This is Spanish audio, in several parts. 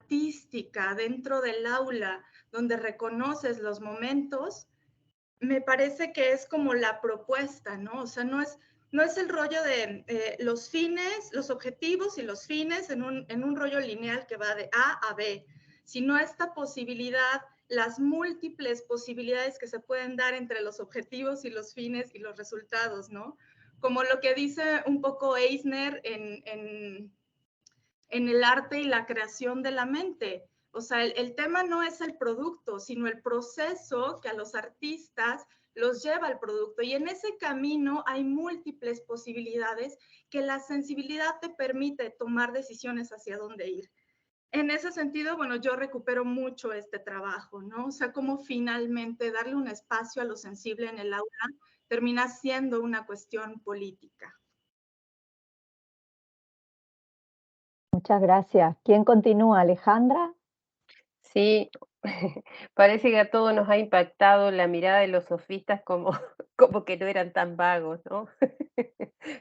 artística dentro del aula, donde reconoces los momentos, me parece que es como la propuesta, ¿no? O sea, no es el rollo de los fines, los objetivos y los fines en un rollo lineal que va de A a B, sino esta posibilidad, las múltiples posibilidades que se pueden dar entre los objetivos y los fines y los resultados, ¿no? Como lo que dice un poco Eisner en el arte y la creación de la mente. O sea, el tema no es el producto, sino el proceso que a los artistas los lleva al producto. Y en ese camino hay múltiples posibilidades que la sensibilidad te permite tomar decisiones hacia dónde ir. En ese sentido, bueno, yo recupero mucho este trabajo, ¿no? O sea, cómo finalmente darle un espacio a lo sensible en el aula termina siendo una cuestión política. Muchas gracias. ¿Quién continúa? ¿Alejandra? Sí, parece que a todos nos ha impactado la mirada de los sofistas como, como que no eran tan vagos, ¿no?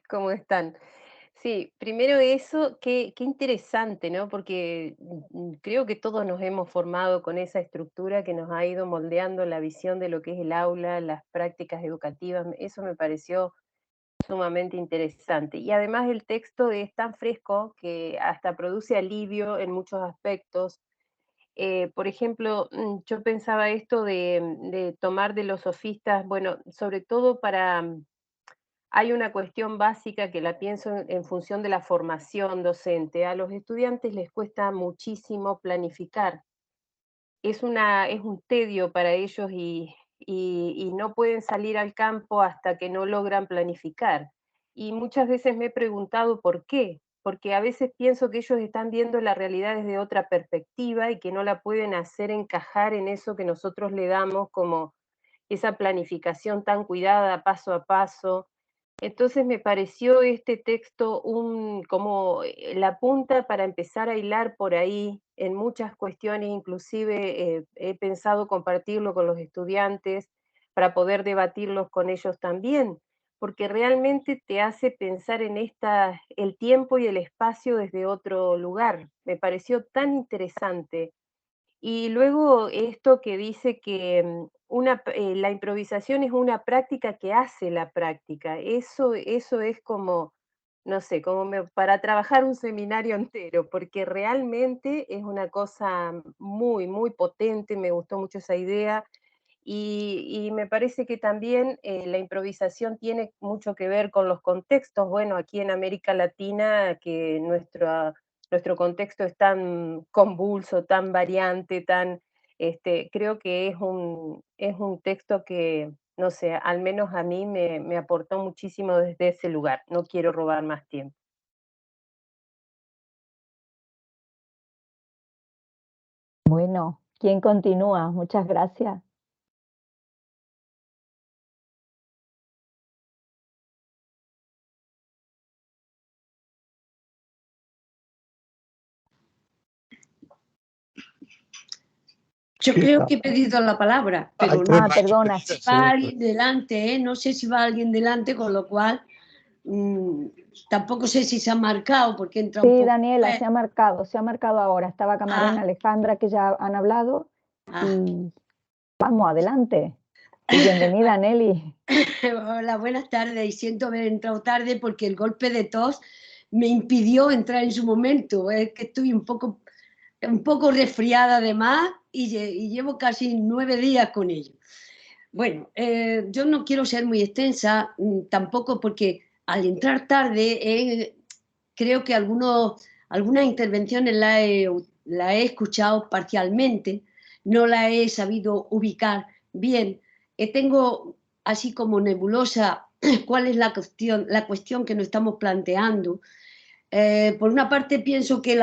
Como están. Sí, primero eso, qué interesante, ¿no? Porque creo que todos nos hemos formado con esa estructura que nos ha ido moldeando la visión de lo que es el aula, las prácticas educativas. Eso me pareció sumamente interesante. Y además el texto es tan fresco que hasta produce alivio en muchos aspectos. Por ejemplo, yo pensaba esto de tomar de los sofistas, bueno, sobre todo para, hay una cuestión básica que la pienso en función de la formación docente. A los estudiantes les cuesta muchísimo planificar. Es un tedio para ellos y no pueden salir al campo hasta que no logran planificar. Y muchas veces me he preguntado por qué, porque a veces pienso que ellos están viendo la realidad desde otra perspectiva y que no la pueden hacer encajar en eso que nosotros le damos como esa planificación tan cuidada paso a paso. Entonces me pareció este texto como la punta para empezar a hilar por ahí en muchas cuestiones, inclusive he pensado compartirlo con los estudiantes para poder debatirlos con ellos también, porque realmente te hace pensar en el tiempo y el espacio desde otro lugar. Me pareció tan interesante. Y luego esto que dice que la improvisación es una práctica que hace la práctica. Eso es como, no sé, para trabajar un seminario entero, porque realmente es una cosa muy, muy potente, me gustó mucho esa idea. Y me parece que también la improvisación tiene mucho que ver con los contextos. Bueno, aquí en América Latina, que nuestro contexto es tan convulso, tan variante, creo que es un texto que, no sé, al menos a mí me aportó muchísimo desde ese lugar. No quiero robar más tiempo. Bueno, ¿quién continúa? Muchas gracias. Yo creo que he pedido la palabra, pero no. Perdona. Va alguien delante, ¿eh? No sé si va alguien delante, con lo cual tampoco sé si se ha marcado, porque entra un Sí, poco. Daniela, se ha marcado ahora. Estaba Camarena, Alejandra, que ya han hablado, y vamos, adelante. Y bienvenida, Nelly. Hola, buenas tardes, y siento haber entrado tarde porque el golpe de tos me impidió entrar en su momento. Es que estoy un poco resfriada además y llevo casi 9 días con ello. Bueno, yo no quiero ser muy extensa, tampoco porque al entrar tarde creo que algunas intervenciones la he escuchado parcialmente, no la he sabido ubicar bien. Tengo así como nebulosa cuál es la cuestión que nos estamos planteando. Por una parte pienso que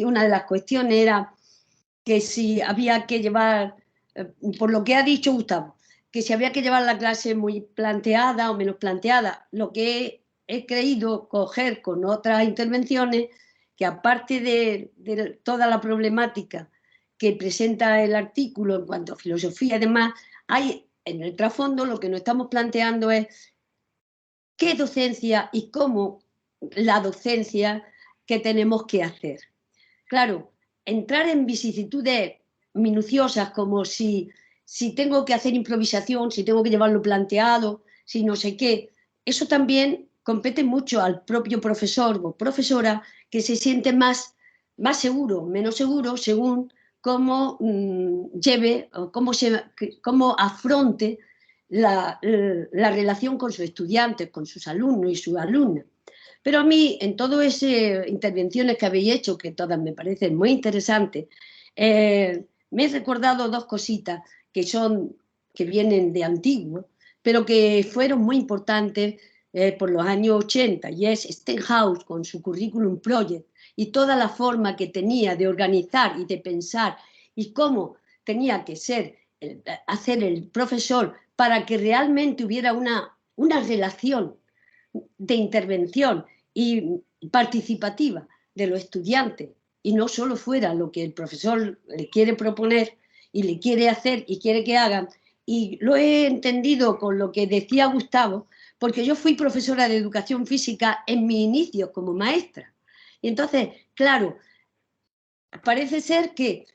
una de las cuestiones era que si había que llevar, por lo que ha dicho Gustavo, que si había que llevar la clase muy planteada o menos planteada, lo que he creído coger con otras intervenciones, que aparte de toda la problemática que presenta el artículo en cuanto a filosofía y demás, hay en el trasfondo lo que nos estamos planteando es qué docencia y cómo la docencia que tenemos que hacer. Claro, entrar en vicisitudes minuciosas como si tengo que hacer improvisación, si tengo que llevarlo planteado, si no sé qué, eso también compete mucho al propio profesor o profesora, que se siente más seguro, menos seguro, según cómo lleve o cómo afronte la relación con sus estudiantes, con sus alumnos y sus alumnas. Pero a mí, en todas esas intervenciones que habéis hecho, que todas me parecen muy interesantes, me he recordado dos cositas que vienen de antiguo, pero que fueron muy importantes por los años 80, y es Stenhouse con su Curriculum Project y toda la forma que tenía de organizar y de pensar y cómo tenía que hacer el profesor para que realmente hubiera una relación de intervención y participativa de los estudiantes, y no solo fuera lo que el profesor le quiere proponer y le quiere hacer y quiere que hagan. Y lo he entendido con lo que decía Gustavo, porque yo fui profesora de educación física en mis inicios como maestra. Y entonces, claro, parece ser que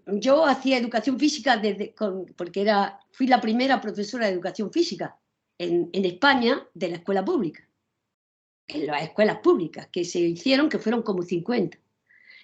yo hacía educación física porque fui la primera profesora de educación física en España de la escuela pública, en las escuelas públicas que se hicieron, que fueron como 50.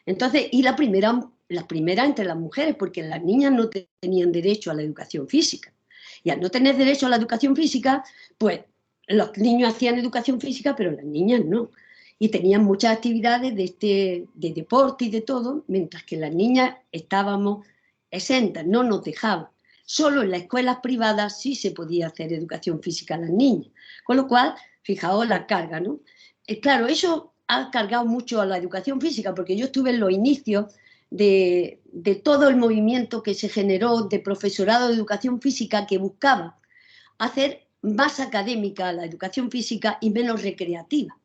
Entonces, y la primera entre las mujeres, porque las niñas no tenían derecho a la educación física. Y al no tener derecho a la educación física, pues los niños hacían educación física, pero las niñas no. Y tenían muchas actividades de deporte y de todo, mientras que las niñas estábamos exentas, no nos dejaban. Solo en las escuelas privadas sí se podía hacer educación física a las niñas. Con lo cual, fijaos la carga, ¿no? Claro, eso ha cargado mucho a la educación física, porque yo estuve en los inicios de todo el movimiento que se generó de profesorado de educación física que buscaba hacer más académica la educación física y menos recreativa.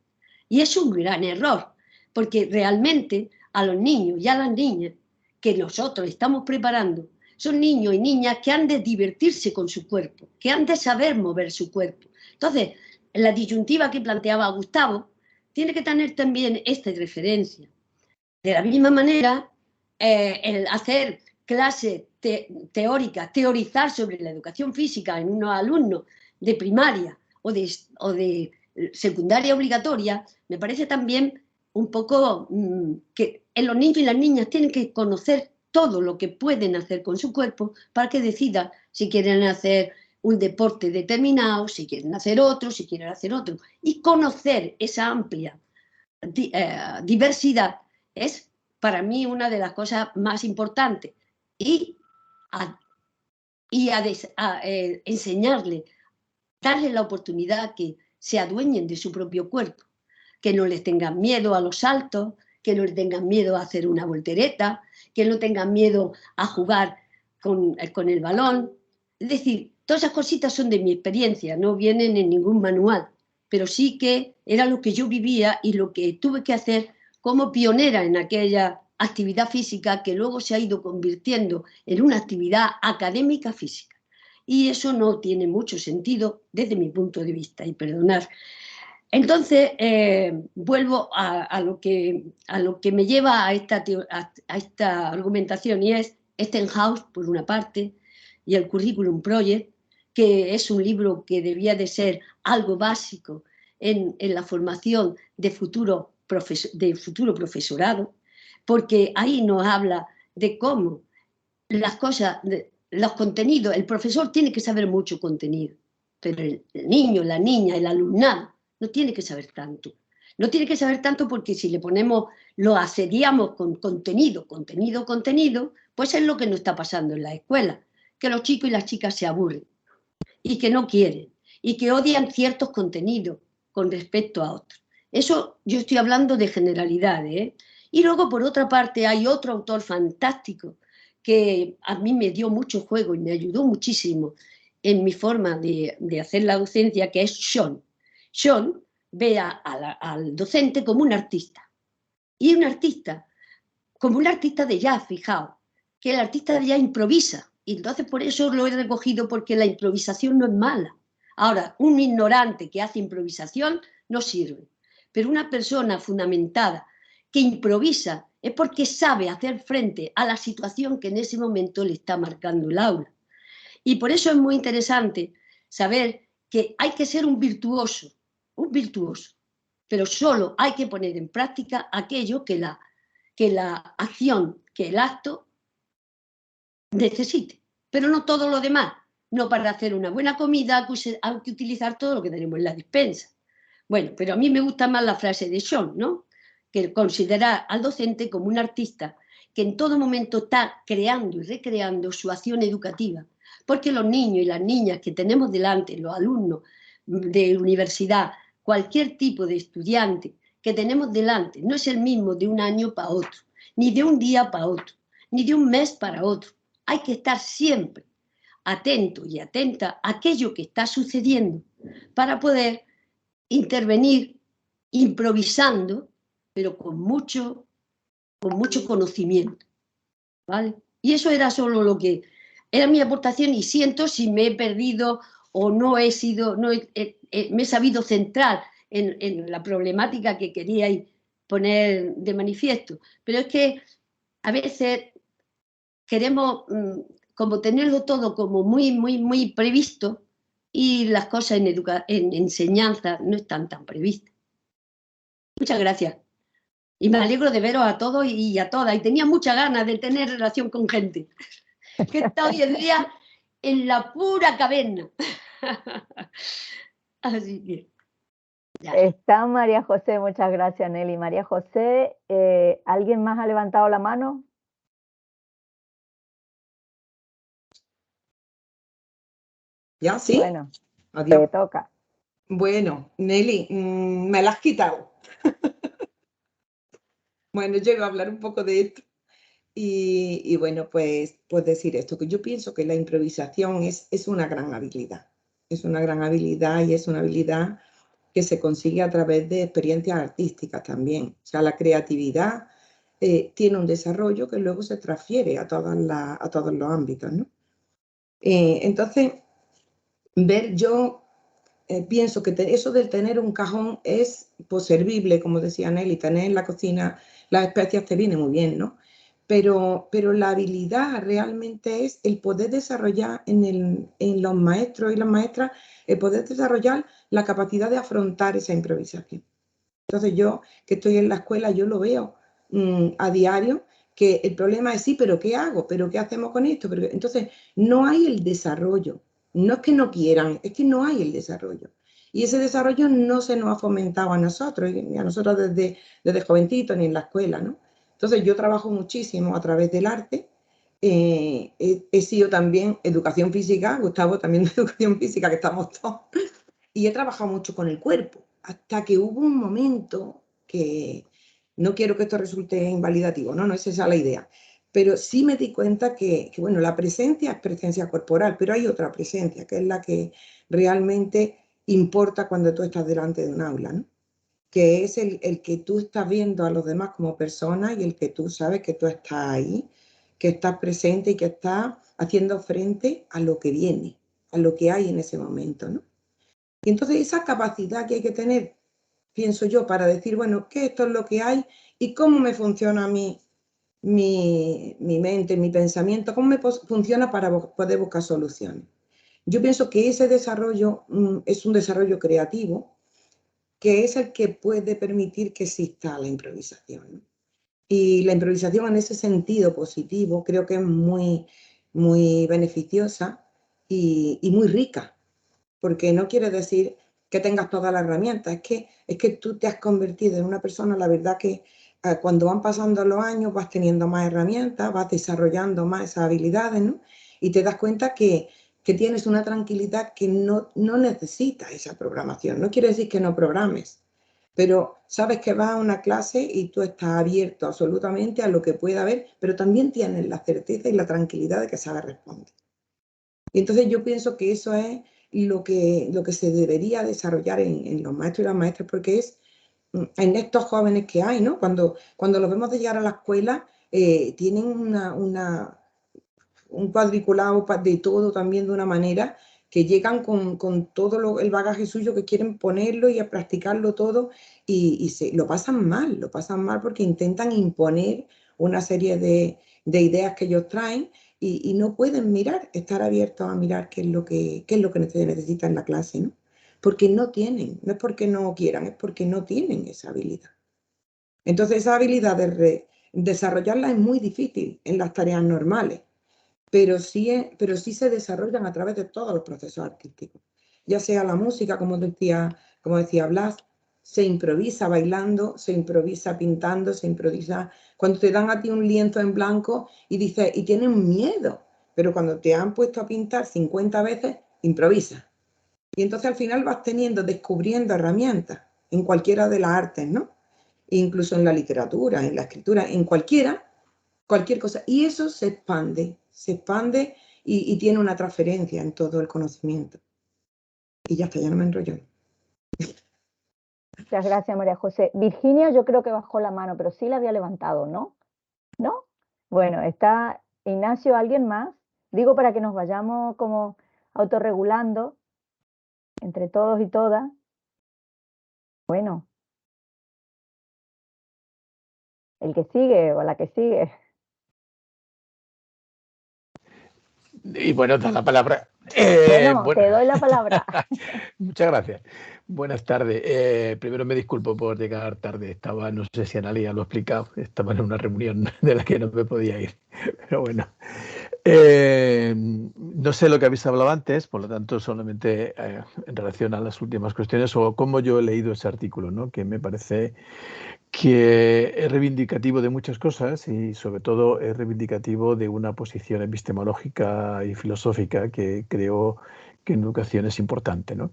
Y es un gran error, porque realmente a los niños y a las niñas que nosotros estamos preparando son niños y niñas que han de divertirse con su cuerpo, que han de saber mover su cuerpo. Entonces, la disyuntiva que planteaba Gustavo tiene que tener también esta referencia. De la misma manera, el hacer clases teóricas, teorizar sobre la educación física en unos alumnos de primaria o de secundaria obligatoria, me parece también un poco que en los niños y las niñas tienen que conocer todo lo que pueden hacer con su cuerpo para que decidan si quieren hacer un deporte determinado, si quieren hacer otro, si quieren hacer otro. Y conocer esa amplia diversidad es para mí una de las cosas más importantes. Y enseñarle, darle la oportunidad que se adueñen de su propio cuerpo, que no les tengan miedo a los saltos, que no les tengan miedo a hacer una voltereta, que no tengan miedo a jugar con el balón. Es decir, todas esas cositas son de mi experiencia, no vienen en ningún manual, pero sí que era lo que yo vivía y lo que tuve que hacer como pionera en aquella actividad física que luego se ha ido convirtiendo en una actividad académica física. Y eso no tiene mucho sentido desde mi punto de vista, y perdonar. Entonces, vuelvo a lo que me lleva a esta argumentación, y es Stenhouse, por una parte, y el Curriculum Project, que es un libro que debía de ser algo básico en la formación de futuro profesorado, porque ahí nos habla de cómo las cosas, los contenidos, el profesor tiene que saber mucho contenido, pero el niño, la niña, el alumnado no tiene que saber tanto. No tiene que saber tanto porque si le ponemos, lo asediamos con contenido, pues es lo que nos está pasando en la escuela, que los chicos y las chicas se aburren y que no quieren y que odian ciertos contenidos con respecto a otros. Eso yo estoy hablando de generalidades, ¿eh? Y luego, por otra parte, hay otro autor fantástico que a mí me dio mucho juego y me ayudó muchísimo en mi forma de hacer la docencia, que es Sean. Sean ve al docente como un artista. Y un artista, como un artista de jazz, fijaos, que el artista de jazz improvisa. Y entonces por eso lo he recogido, porque la improvisación no es mala. Ahora, un ignorante que hace improvisación no sirve. Pero una persona fundamentada, que improvisa, es porque sabe hacer frente a la situación que en ese momento le está marcando el aula. Y por eso es muy interesante saber que hay que ser un virtuoso, pero solo hay que poner en práctica aquello que la acción, que el acto necesite, pero no todo lo demás. No, para hacer una buena comida hay que utilizar todo lo que tenemos en la despensa. Bueno, pero a mí me gusta más la frase de Sean, ¿no? Que considera al docente como un artista que en todo momento está creando y recreando su acción educativa, porque los niños y las niñas que tenemos delante, los alumnos de universidad, cualquier tipo de estudiante que tenemos delante, no es el mismo de un año para otro, ni de un día para otro, ni de un mes para otro. Hay que estar siempre atento y atenta a aquello que está sucediendo para poder intervenir improvisando, pero con mucho conocimiento, ¿vale? Y eso era solo lo que era mi aportación, y siento si me he perdido o no he sido, me he sabido centrar en la problemática que queríais poner de manifiesto, pero es que a veces queremos como tenerlo todo como muy previsto, y las cosas en enseñanza no están tan previstas. Muchas gracias. Y me alegro de veros a todos y a todas. Y tenía muchas ganas de tener relación con gente que está hoy en día en la pura caverna. Así que... ya. Está María José, muchas gracias, Nelly. María José, ¿alguien más ha levantado la mano? ¿Ya? ¿Sí? Bueno, Adiós. te toca. Bueno, Nelly, me la has quitado. Bueno, yo iba a hablar un poco de esto. Y bueno, pues decir esto, que yo pienso que la improvisación es una gran habilidad. Es una gran habilidad, y es una habilidad que se consigue a través de experiencias artísticas también. O sea, la creatividad tiene un desarrollo que luego se transfiere a todos los ámbitos, ¿no? Entonces, yo pienso que eso de tener un cajón es servible, como decía Nelly, tener en la cocina las especias te viene muy bien, ¿no? Pero la habilidad realmente es el poder desarrollar en los maestros y las maestras, el poder desarrollar la capacidad de afrontar esa improvisación. Entonces yo, que estoy en la escuela, yo lo veo a diario, que el problema es sí, pero ¿qué hago? ¿Pero qué hacemos con esto? Entonces no hay el desarrollo. No es que no quieran, es que no hay el desarrollo. Y ese desarrollo no se nos ha fomentado a nosotros, y a nosotros desde jovencitos ni en la escuela, ¿no? Entonces yo trabajo muchísimo a través del arte. He sido también educación física, Gustavo también de educación física, que estamos todos. Y he trabajado mucho con el cuerpo, hasta que hubo un momento que, no quiero que esto resulte invalidativo, no es esa la idea, pero sí me di cuenta que bueno, la presencia es presencia corporal, pero hay otra presencia, que es la que realmente importa cuando tú estás delante de un aula, ¿no? Que es el que tú estás viendo a los demás como personas, y el que tú sabes que tú estás ahí, que estás presente y que estás haciendo frente a lo que viene, a lo que hay en ese momento, ¿no? Y entonces esa capacidad que hay que tener, pienso yo, para decir, bueno, que esto es lo que hay y cómo me funciona mi mente, mi pensamiento, cómo me funciona para poder buscar soluciones. Yo pienso que ese desarrollo es un desarrollo creativo, que es el que puede permitir que exista la improvisación, ¿no? Y la improvisación en ese sentido positivo creo que es muy, muy beneficiosa y muy rica, porque no quiere decir que tengas todas las herramientas, es que tú te has convertido en una persona, la verdad que cuando van pasando los años vas teniendo más herramientas, vas desarrollando más esas habilidades, ¿no? Y te das cuenta que tienes una tranquilidad que no necesita esa programación. No quiere decir que no programes, pero sabes que vas a una clase y tú estás abierto absolutamente a lo que pueda haber, pero también tienes la certeza y la tranquilidad de que sabes responder. Y entonces yo pienso que eso es lo que se debería desarrollar en los maestros y las maestras, porque es en estos jóvenes que hay, ¿no? Cuando los vemos de llegar a la escuela, tienen un cuadriculado de todo también de una manera que llegan con todo el bagaje suyo, que quieren ponerlo y a practicarlo todo y lo pasan mal porque intentan imponer una serie de ideas que ellos traen y no pueden mirar, estar abiertos a mirar qué es lo que se necesita en la clase, ¿no? Porque no tienen, no es porque no quieran, es porque no tienen esa habilidad. Entonces esa habilidad de desarrollarla es muy difícil en las tareas normales, pero sí se desarrollan a través de todos los procesos artísticos. Ya sea la música, como decía Blas, se improvisa bailando, se improvisa pintando, se improvisa... Cuando te dan a ti un lienzo en blanco y dices, y tienen miedo, pero cuando te han puesto a pintar 50 veces, improvisa. Y entonces al final vas descubriendo herramientas en cualquiera de las artes, ¿no? Incluso en la literatura, en la escritura, en cualquier cosa. Y eso se expande y tiene una transferencia en todo el conocimiento. Y ya está, ya no me enrollo. Muchas gracias, María José. Virginia, yo creo que bajó la mano, pero sí la había levantado, ¿no? ¿No? Bueno, está Ignacio, ¿alguien más? Digo para que nos vayamos como autorregulando entre todos y todas. Bueno, el que sigue o la que sigue. Y bueno, da la palabra. Bueno, te doy la palabra. Muchas gracias. Buenas tardes. Primero me disculpo por llegar tarde. Estaba, no sé si Analia lo ha explicado, estaba en una reunión de la que no me podía ir. Pero bueno. No sé lo que habéis hablado antes, por lo tanto, solamente en relación a las últimas cuestiones o cómo yo he leído ese artículo, ¿no? Que me parece que es reivindicativo de muchas cosas y sobre todo es reivindicativo de una posición epistemológica y filosófica que creo que en educación es importante, ¿no?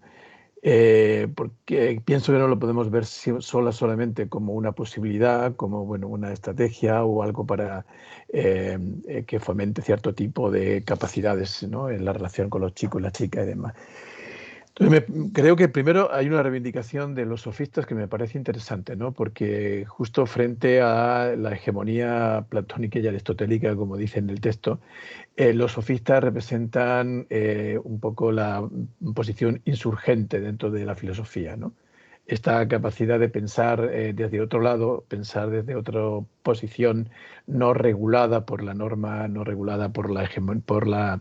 Porque pienso que no lo podemos ver solamente como una posibilidad, como bueno, una estrategia o algo para que fomente cierto tipo de capacidades, ¿no? En la relación con los chicos y las chicas y demás. Entonces, creo que primero hay una reivindicación de los sofistas que me parece interesante, ¿no? Porque justo frente a la hegemonía platónica y aristotélica, como dice en el texto, los sofistas representan un poco la posición insurgente dentro de la filosofía, ¿no? Esta capacidad de pensar desde otro lado, pensar desde otra posición no regulada por la norma, no regulada por la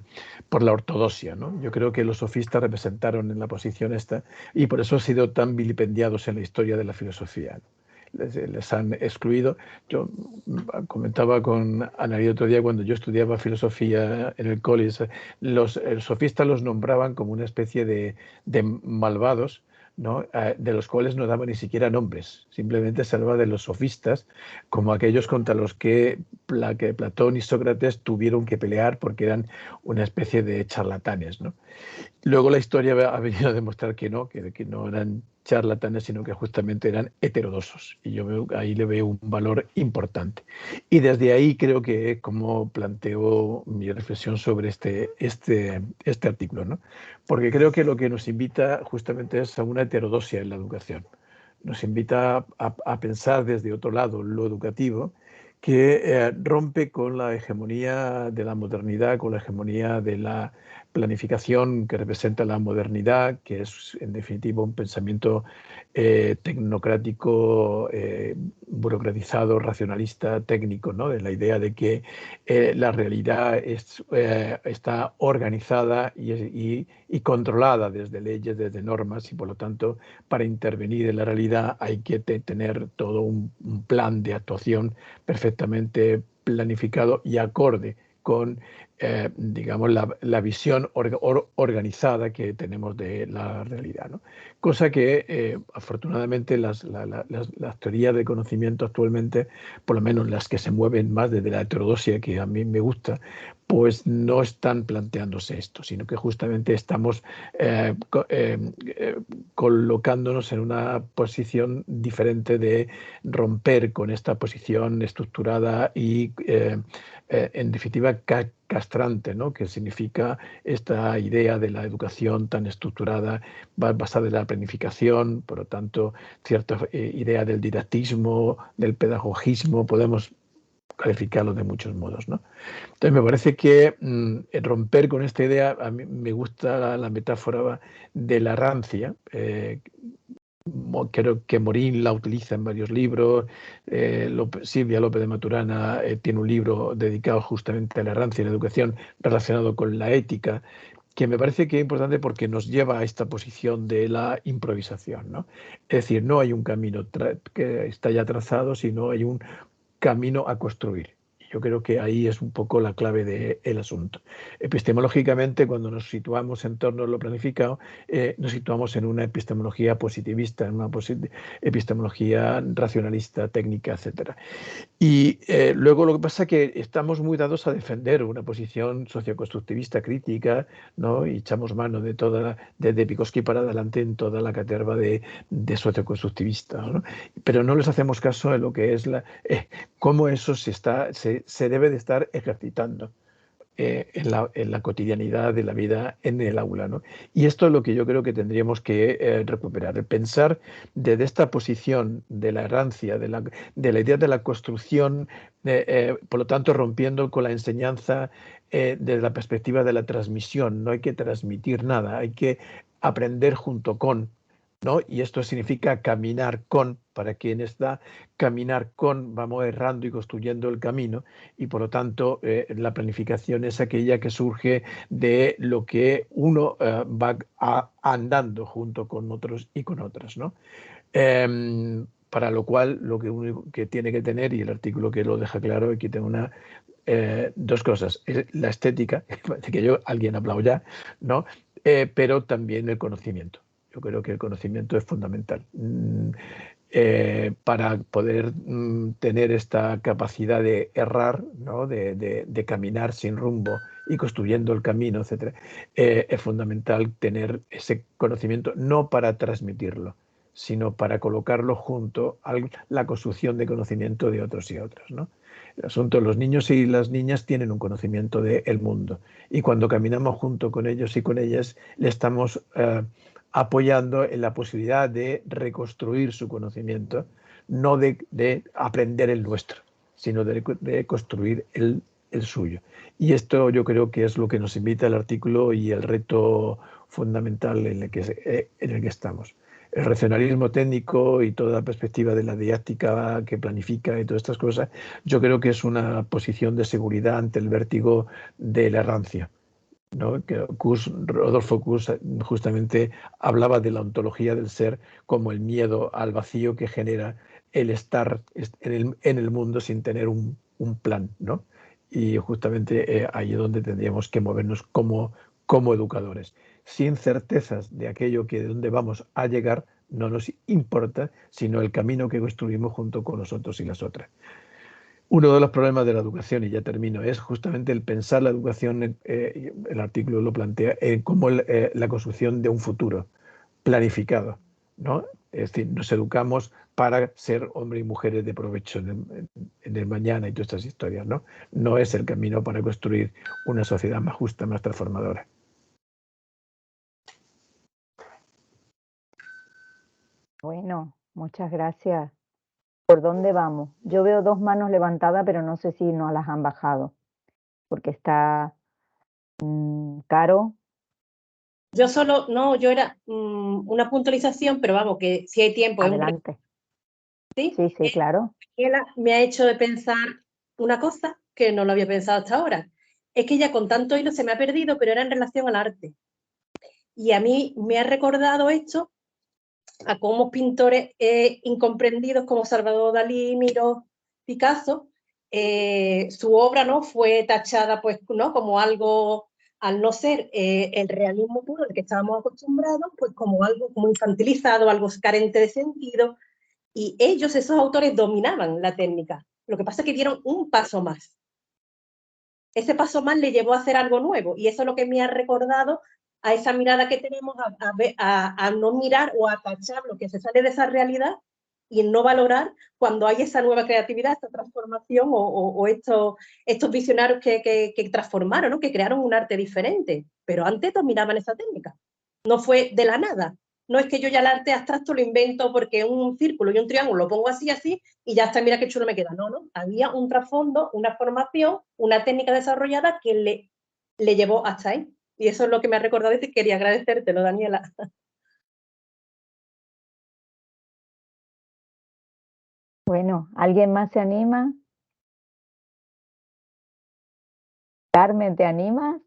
ortodoxia, ¿no? Yo creo que los sofistas representaron en la posición esta y por eso han sido tan vilipendiados en la historia de la filosofía, ¿no? Les han excluido. Yo comentaba con Ana el otro día, cuando yo estudiaba filosofía en el college, los sofistas los nombraban como una especie de malvados, ¿no? De los cuales no daban ni siquiera nombres, simplemente se hablaba de los sofistas como aquellos contra los que Platón y Sócrates tuvieron que pelear porque eran una especie de charlatanes, ¿no? Luego la historia ha venido a demostrar que no eran charlatanes, sino que justamente eran heterodoxos. Y yo ahí le veo un valor importante. Y desde ahí creo que es como planteo mi reflexión sobre este artículo, ¿no? Porque creo que lo que nos invita justamente es a una heterodoxia en la educación. Nos invita a pensar desde otro lado lo educativo, que rompe con la hegemonía de la modernidad, con la hegemonía de la planificación que representa la modernidad, que es en definitiva un pensamiento tecnocrático, burocratizado, racionalista, técnico, ¿no? De la idea de que la realidad está organizada y controlada desde leyes, desde normas, y por lo tanto para intervenir en la realidad hay que tener todo un plan de actuación perfectamente planificado y acorde con digamos, la visión organizada que tenemos de la realidad, ¿no? Cosa que afortunadamente las teorías de conocimiento actualmente, por lo menos las que se mueven más desde la heterodoxia, que a mí me gusta, pues no están planteándose esto, sino que justamente estamos colocándonos en una posición diferente de romper con esta posición estructurada y en definitiva castrante, ¿no? Que significa esta idea de la educación tan estructurada, basada en la planificación, por lo tanto, cierta idea del didactismo, del pedagogismo, podemos calificarlo de muchos modos, ¿no? Entonces me parece que romper con esta idea, a mí me gusta la metáfora de la rancia. Creo que Morín la utiliza en varios libros. Silvia López de Maturana tiene un libro dedicado justamente a la rancia en la educación, relacionado con la ética, que me parece que es importante porque nos lleva a esta posición de la improvisación, ¿no? Es decir, no hay un camino que está ya trazado, sino hay un camino a construir. Yo creo que ahí es un poco la clave del asunto. Epistemológicamente, cuando nos situamos en torno a lo planificado, nos situamos en una epistemología positivista, en una epistemología racionalista, técnica, etc. Y luego lo que pasa es que estamos muy dados a defender una posición socioconstructivista crítica, ¿no? Y echamos mano de desde Vygotsky para adelante en toda la caterva de socioconstructivista, ¿no? Pero no les hacemos caso en lo que es cómo eso se debe de estar ejercitando en la cotidianidad de la vida en el aula, ¿no? Y esto es lo que yo creo que tendríamos que recuperar, pensar desde esta posición de la errancia, de la idea de la construcción, por lo tanto rompiendo con la enseñanza desde la perspectiva de la transmisión. No hay que transmitir nada, hay que aprender junto con, ¿no? Y esto significa caminar con, para quien está, caminar con, vamos errando y construyendo el camino, y por lo tanto la planificación es aquella que surge de lo que uno va andando junto con otros y con otras, ¿no? Para lo cual lo que único que tiene que tener, y el artículo que lo deja claro, es que tiene dos cosas: la estética, que alguien ha hablado ya, ¿no? Pero también el conocimiento. Yo creo que el conocimiento es fundamental para poder tener esta capacidad de errar, ¿no? de caminar sin rumbo y construyendo el camino, etc. Es fundamental tener ese conocimiento, no para transmitirlo, sino para colocarlo junto a la construcción de conocimiento de otros y otras, ¿no? El asunto, los niños y las niñas tienen un conocimiento del mundo, y cuando caminamos junto con ellos y con ellas, le estamos apoyando en la posibilidad de reconstruir su conocimiento, no de aprender el nuestro, sino de construir el suyo. Y esto yo creo que es lo que nos invita el artículo y el reto fundamental en el que estamos. El racionalismo técnico y toda la perspectiva de la didáctica que planifica y todas estas cosas, yo creo que es una posición de seguridad ante el vértigo de la errancia, ¿no? Que Rodolfo Kuss justamente hablaba de la ontología del ser como el miedo al vacío que genera el estar en el mundo sin tener un plan, ¿no? Y justamente ahí es donde tendríamos que movernos como educadores. Sin certezas de aquello de dónde vamos a llegar, no nos importa, sino el camino que construimos junto con nosotros y las otras. Uno de los problemas de la educación, y ya termino, es justamente el pensar la educación, el artículo lo plantea, como la construcción de un futuro planificado, ¿no? Es decir, nos educamos para ser hombres y mujeres de provecho en el mañana y todas estas historias, ¿no? No es el camino para construir una sociedad más justa, más transformadora. Bueno, muchas gracias. ¿Por dónde vamos? Yo veo dos manos levantadas, pero no sé si no las han bajado, porque está Caro. Yo yo era una puntualización, pero vamos, que si hay tiempo. Adelante. ¿Sí? Sí, claro. Me ha hecho de pensar una cosa que no lo había pensado hasta ahora. Es que ya con tanto hilo se me ha perdido, pero era en relación al arte. Y a mí me ha recordado esto a cómo pintores incomprendidos como Salvador Dalí, Miró, Picasso, su obra, ¿no?, fue tachada, pues, ¿no?, como algo, al no ser el realismo puro al que estábamos acostumbrados, pues como algo como infantilizado, algo carente de sentido. Y ellos, esos autores, dominaban la técnica. Lo que pasa es que dieron un paso más. Ese paso más le llevó a hacer algo nuevo, y eso es lo que me ha recordado a esa mirada que tenemos a no mirar o a tachar lo que se sale de esa realidad y no valorar cuando hay esa nueva creatividad, esta transformación o estos visionarios que transformaron, ¿no?, que crearon un arte diferente, pero antes dominaban esa técnica. No fue de la nada, no es que yo ya el arte abstracto lo invento porque un círculo y un triángulo lo pongo así, así, y ya está, mira qué chulo me queda. No, no, había un trasfondo, una formación, una técnica desarrollada que le llevó hasta ahí. Y eso es lo que me ha recordado y te quería agradecértelo, Daniela. Bueno, ¿alguien más se anima? Carmen, ¿te animas?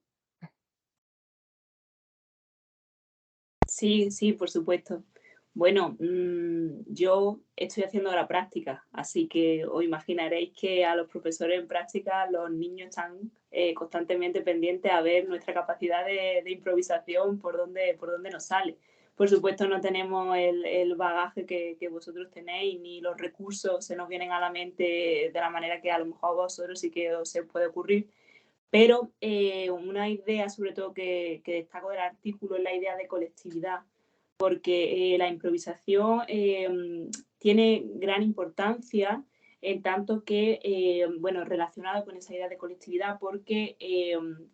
Sí, sí, por supuesto. Bueno, yo estoy haciendo la práctica, así que os imaginaréis que a los profesores en práctica los niños están constantemente pendientes a ver nuestra capacidad de improvisación, por dónde nos sale. Por supuesto no tenemos el bagaje que vosotros tenéis, ni los recursos se nos vienen a la mente de la manera que a lo mejor a vosotros sí que os se puede ocurrir. Pero una idea, sobre todo, que destaco del artículo es la idea de colectividad, porque la improvisación tiene gran importancia en tanto que, bueno, relacionado con esa idea de colectividad, porque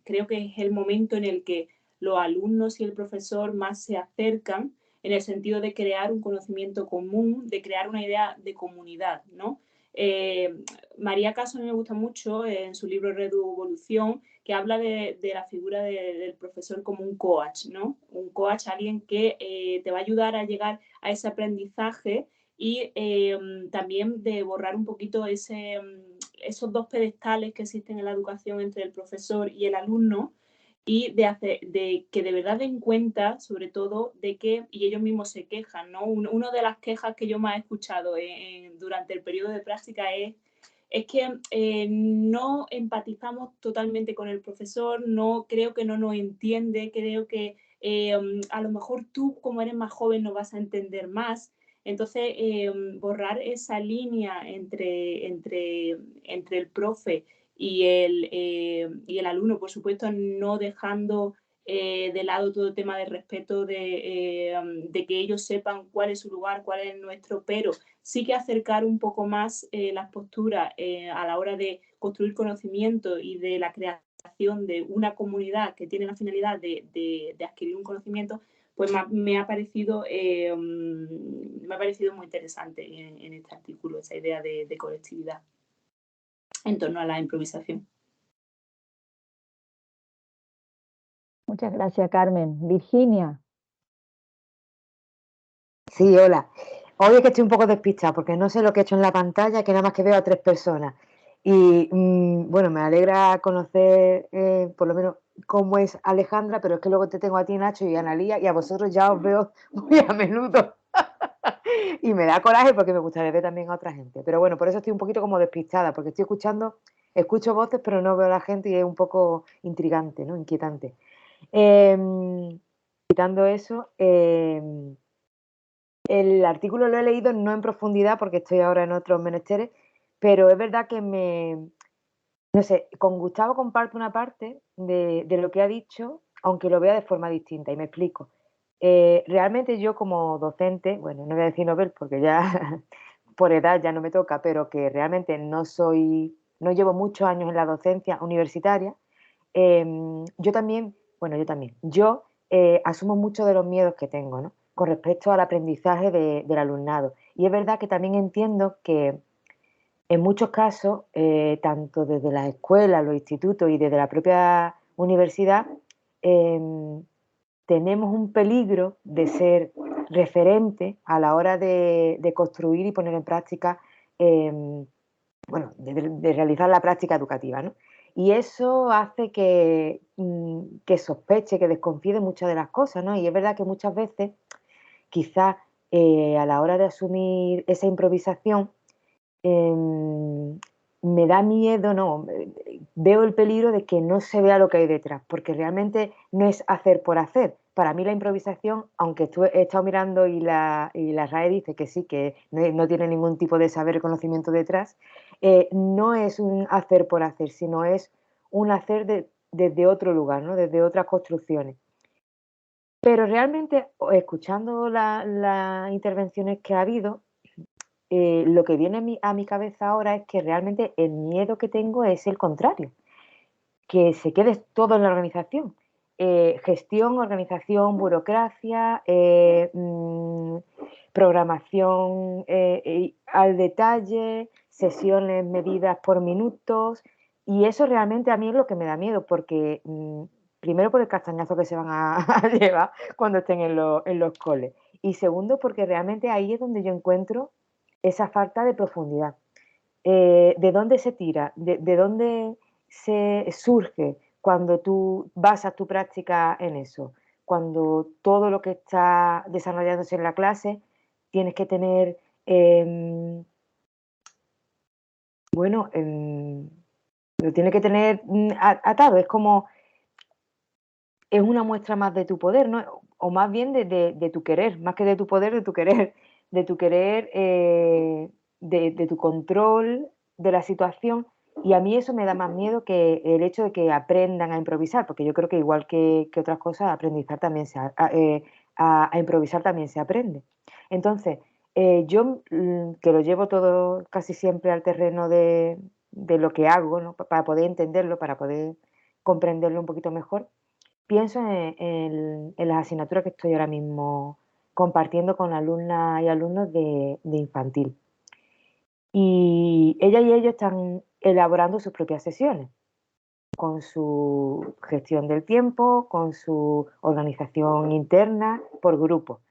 creo que es el momento en el que los alumnos y el profesor más se acercan en el sentido de crear un conocimiento común, de crear una idea de comunidad, ¿no? María Caso me gusta mucho en su libro Reduvolución, que habla de la figura del profesor como un coach, ¿no? Un coach, alguien que te va a ayudar a llegar a ese aprendizaje y también de borrar un poquito esos dos pedestales que existen en la educación entre el profesor y el alumno, y de que de verdad den cuenta, sobre todo, de que, y ellos mismos se quejan, ¿no? Una de las quejas que yo más he escuchado durante el periodo de práctica es que no empatizamos totalmente con el profesor, no creo que no nos entiende, creo que a lo mejor tú, como eres más joven, no vas a entender más. Entonces, borrar esa línea entre el profe y el alumno, por supuesto, no dejando de lado todo el tema de respeto, de que ellos sepan cuál es su lugar, cuál es el nuestro, pero sí que acercar un poco más las posturas a la hora de construir conocimiento y de la creación de una comunidad que tiene la finalidad de adquirir un conocimiento, pues me ha parecido muy interesante en este artículo esa idea de colectividad en torno a la improvisación. Muchas gracias, Carmen. Virginia. Sí, hola. Hoy es que estoy un poco despistada porque no sé lo que he hecho en la pantalla, que nada más que veo a 3 personas. Y bueno, me alegra conocer por lo menos cómo es Alejandra, pero es que luego te tengo a ti, Nacho, y a Analía, y a vosotros ya os veo muy a menudo. Y me da coraje porque me gustaría ver también a otra gente. Pero bueno, por eso estoy un poquito como despistada, porque escucho voces, pero no veo a la gente y es un poco intrigante, ¿no? Inquietante. Quitando eso, el artículo lo he leído no en profundidad porque estoy ahora en otros menesteres, pero es verdad que no sé, con Gustavo comparto una parte de lo que ha dicho, aunque lo vea de forma distinta, y me explico. Realmente yo como docente, bueno, no voy a decir Nobel porque ya por edad ya no me toca, pero que realmente no llevo muchos años en la docencia universitaria, yo asumo mucho de los miedos que tengo, ¿no? Con respecto al aprendizaje del alumnado. Y es verdad que también entiendo que en muchos casos, tanto desde las escuelas, los institutos y desde la propia universidad, tenemos un peligro de ser referente a la hora de construir y poner en práctica, de realizar la práctica educativa, ¿no? Y eso hace que sospeche, que desconfíe de muchas de las cosas, ¿no? Y es verdad que muchas veces, quizás a la hora de asumir esa improvisación, me da miedo, no, veo el peligro de que no se vea lo que hay detrás, porque realmente no es hacer por hacer. Para mí la improvisación, aunque he estado mirando y la RAE dice que sí, que no tiene ningún tipo de saber y conocimiento detrás, no es un hacer por hacer, sino es un hacer desde otro lugar, ¿no? Desde otras construcciones. Pero realmente, escuchando las intervenciones que ha habido, lo que viene a mi cabeza ahora es que realmente el miedo que tengo es el contrario, que se quede todo en la organización, gestión, organización, burocracia, programación al detalle, sesiones medidas por minutos, y eso realmente a mí es lo que me da miedo, porque primero por el castañazo que se van a llevar cuando estén en los coles, y segundo porque realmente ahí es donde yo encuentro esa falta de profundidad. ¿De dónde se tira? ¿De dónde se surge cuando tú basas tu práctica en eso? Cuando todo lo que está desarrollándose en la clase tienes que tener, lo tienes que tener atado. Es como, es una muestra más de tu poder, ¿no? O más bien de tu querer, más que de tu poder, de tu querer, de tu control de la situación. Y a mí eso me da más miedo que el hecho de que aprendan a improvisar, porque yo creo que igual que otras cosas, a improvisar también se aprende. Entonces, yo que lo llevo todo casi siempre al terreno de lo que hago, ¿no? Para poder entenderlo, para poder comprenderlo un poquito mejor, pienso en las asignaturas que estoy ahora mismo compartiendo con alumnas y alumnos de infantil. Y ellas y ellos están elaborando sus propias sesiones, con su gestión del tiempo, con su organización interna, por grupo.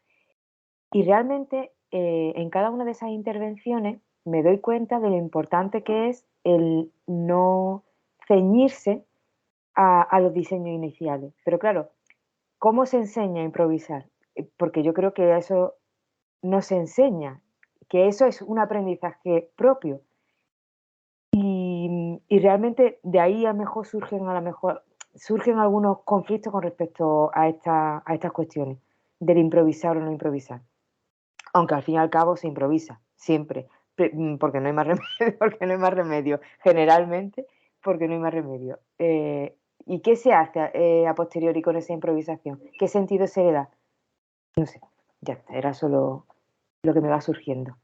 Y realmente en cada una de esas intervenciones me doy cuenta de lo importante que es el no ceñirse a los diseños iniciales. Pero claro, ¿cómo se enseña a improvisar? Porque yo creo que eso no se enseña, que eso es un aprendizaje propio. Y realmente de ahí a lo mejor surgen algunos conflictos con respecto a estas cuestiones, del improvisar o no improvisar. Aunque al fin y al cabo se improvisa, siempre, porque no hay más remedio, generalmente porque no hay más remedio. ¿Y qué se hace a posteriori con esa improvisación? ¿Qué sentido se le da? No sé, ya está, era solo lo que me va surgiendo.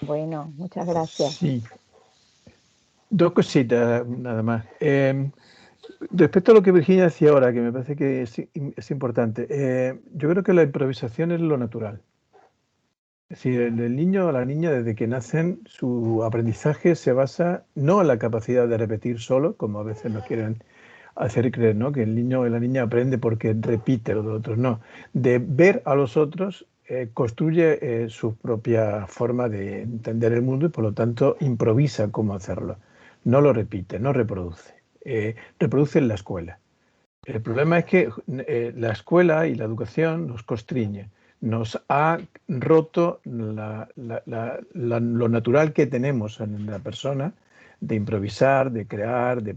Bueno, muchas gracias. Sí. Dos cositas nada más. Respecto a lo que Virginia decía ahora, que me parece que es importante, yo creo que la improvisación es lo natural. Es decir, el niño o la niña desde que nacen, su aprendizaje se basa no en la capacidad de repetir solo, como a veces nos quieren hacer creer, ¿no? Que el niño o la niña aprende porque repite lo de otros, no. De ver a los otros, construye su propia forma de entender el mundo y por lo tanto improvisa cómo hacerlo. No lo repite, no reproduce. Reproduce en la escuela. El problema es que la escuela y la educación nos constriñe, nos ha roto lo natural que tenemos en la persona de improvisar, de crear, es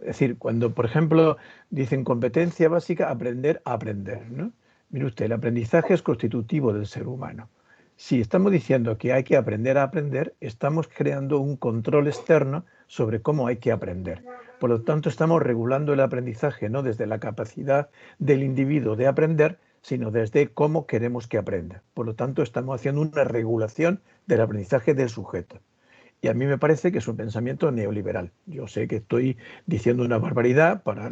decir, cuando, por ejemplo, dicen competencia básica, aprender a aprender, ¿no? Mire usted, el aprendizaje es constitutivo del ser humano. Si estamos diciendo que hay que aprender a aprender, estamos creando un control externo sobre cómo hay que aprender. Por lo tanto, estamos regulando el aprendizaje no desde la capacidad del individuo de aprender, sino desde cómo queremos que aprenda. Por lo tanto, estamos haciendo una regulación del aprendizaje del sujeto. Y a mí me parece que es un pensamiento neoliberal. Yo sé que estoy diciendo una barbaridad para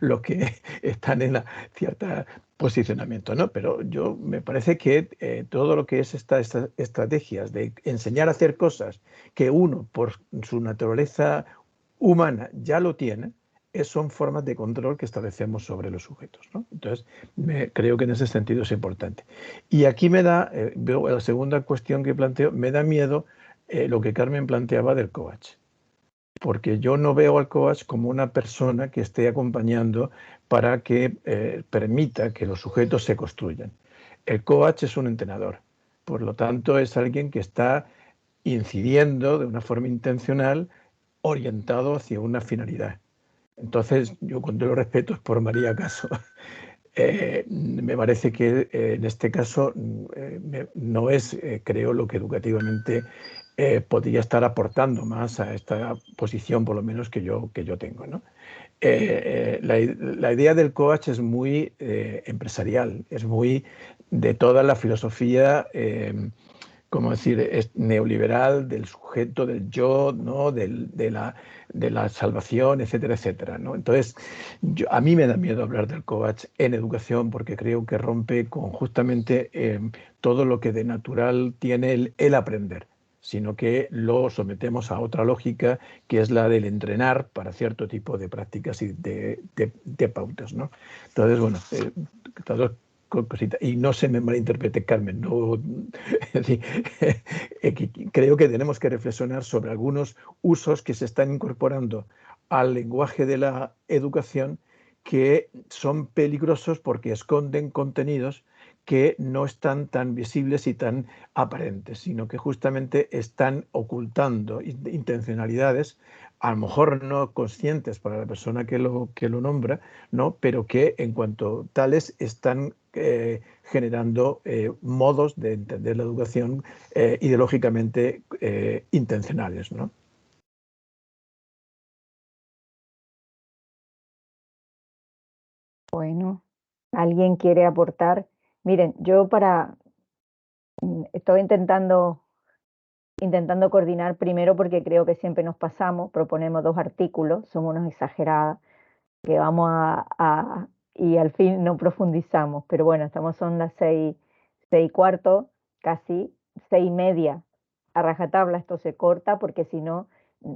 los que están en cierto posicionamiento, ¿no? Pero yo me parece que todo lo que es estas estrategias de enseñar a hacer cosas que uno, por su naturaleza humana, ya lo tiene, son formas de control que establecemos sobre los sujetos, ¿no? Entonces, creo que en ese sentido es importante. Y aquí veo la segunda cuestión que planteo, me da miedo lo que Carmen planteaba del coach, porque yo no veo al coach como una persona que esté acompañando para que permita que los sujetos se construyan. El coach es un entrenador, por lo tanto es alguien que está incidiendo de una forma intencional, orientado hacia una finalidad. Entonces, yo con todo el respeto es por María Caso. Me parece que en este caso no es, creo, lo que educativamente podría estar aportando más a esta posición, por lo menos que yo tengo, ¿no? La idea del coach es muy empresarial, es muy de toda la filosofía como decir, es neoliberal del sujeto, del yo, ¿no? De la salvación, etcétera, etcétera, ¿no? Entonces, a mí me da miedo hablar del coach en educación porque creo que rompe con justamente todo lo que de natural tiene el aprender, sino que lo sometemos a otra lógica que es la del entrenar para cierto tipo de prácticas y de pautas, ¿no? Entonces, bueno, cosita. Y no se me malinterprete, Carmen, no, es decir, creo que tenemos que reflexionar sobre algunos usos que se están incorporando al lenguaje de la educación que son peligrosos porque esconden contenidos que no están tan visibles y tan aparentes, sino que justamente están ocultando intencionalidades, a lo mejor no conscientes para la persona que lo nombra, ¿no? Pero que en cuanto tales están generando modos de entender la educación ideológicamente intencionales, ¿no? Bueno, ¿alguien quiere aportar? Miren, yo estoy intentando coordinar primero porque creo que siempre nos pasamos, proponemos 2 artículos, somos unos exageradas, que vamos y al fin no profundizamos, pero bueno, son las 6:15, casi 6:30, a rajatabla esto se corta porque si no,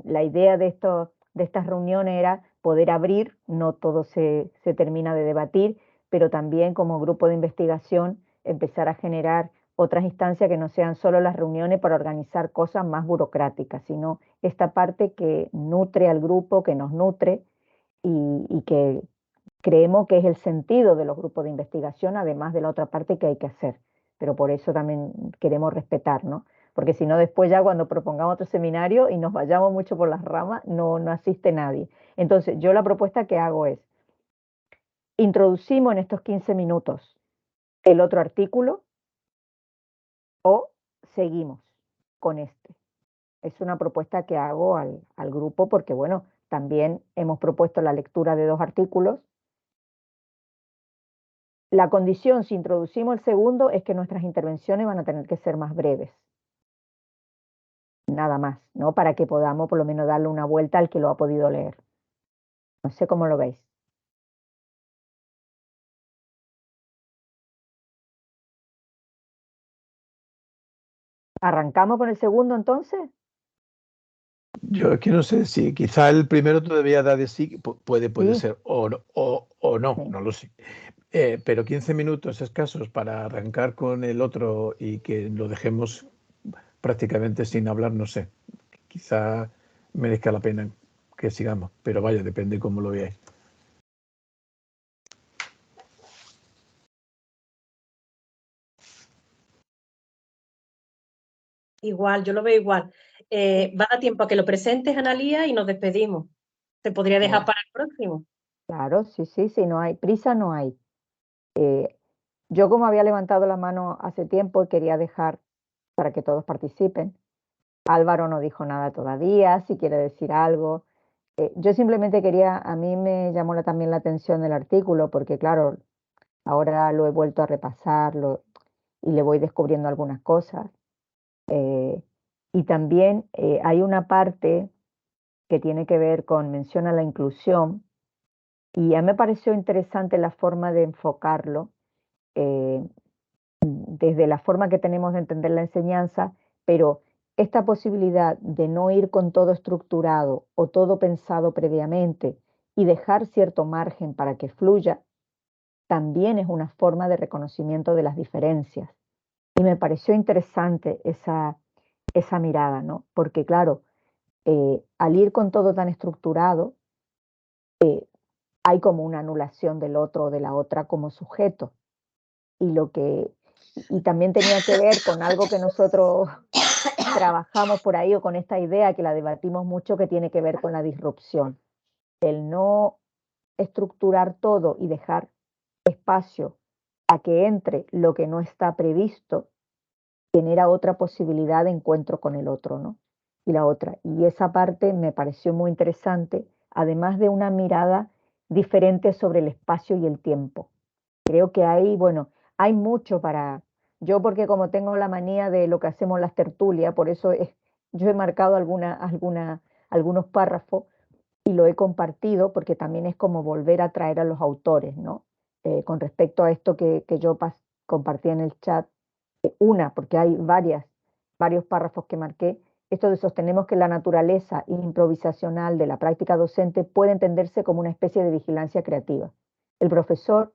la idea de estas reuniones era poder abrir, no todo se termina de debatir, pero también como grupo de investigación empezar a generar otras instancias que no sean solo las reuniones para organizar cosas más burocráticas, sino esta parte que nutre al grupo, que nos nutre y que creemos que es el sentido de los grupos de investigación, además de la otra parte que hay que hacer. Pero por eso también queremos respetar, ¿no? Porque si no, después ya cuando propongamos otro seminario y nos vayamos mucho por las ramas, no asiste nadie. Entonces, yo la propuesta que hago es, introducimos en estos 15 minutos el otro artículo o seguimos con este. Es una propuesta que hago al grupo porque, bueno, también hemos propuesto la lectura de 2 artículos. La condición, si introducimos el segundo, es que nuestras intervenciones van a tener que ser más breves. Nada más, ¿no? Para que podamos por lo menos darle una vuelta al que lo ha podido leer. No sé cómo lo veis. ¿Arrancamos con el segundo entonces? Yo es que no sé si quizá el primero todavía da de sí, puede Sí. ser, o no, Sí. no lo sé. Pero 15 minutos escasos para arrancar con el otro y que lo dejemos prácticamente sin hablar, no sé. Quizá merezca la pena que sigamos, pero vaya, depende cómo lo veáis. Igual, yo lo veo igual. Va a dar tiempo a que lo presentes, Analía, y nos despedimos. ¿Se podría dejar para el próximo? Claro, sí, no hay prisa, no hay. Yo como había levantado la mano hace tiempo, quería dejar para que todos participen. Álvaro no dijo nada todavía, si quiere decir algo. Yo simplemente quería, a mí me llamó también la atención el artículo, porque claro, ahora lo he vuelto a repasar y le voy descubriendo algunas cosas. Y también hay una parte que tiene que ver menciona la inclusión, y a mí me pareció interesante la forma de enfocarlo, desde la forma que tenemos de entender la enseñanza, pero esta posibilidad de no ir con todo estructurado o todo pensado previamente y dejar cierto margen para que fluya, también es una forma de reconocimiento de las diferencias. Y me pareció interesante esa mirada, ¿no? Porque claro, al ir con todo tan estructurado, hay como una anulación del otro o de la otra como sujeto. Y también tenía que ver con algo que nosotros trabajamos por ahí, o con esta idea que la debatimos mucho, que tiene que ver con la disrupción. El no estructurar todo y dejar espacio a que entre lo que no está previsto, genera otra posibilidad de encuentro con el otro, ¿no? Y la otra. Y esa parte me pareció muy interesante, además de una mirada diferente sobre el espacio y el tiempo. Creo que hay mucho Yo porque como tengo la manía de lo que hacemos las tertulias, por eso yo he marcado algunos párrafos y lo he compartido porque también es como volver a traer a los autores, ¿no? Con respecto a esto que yo compartí en el chat, porque hay varios párrafos que marqué, esto de sostenemos que la naturaleza improvisacional de la práctica docente puede entenderse como una especie de vigilancia creativa. El profesor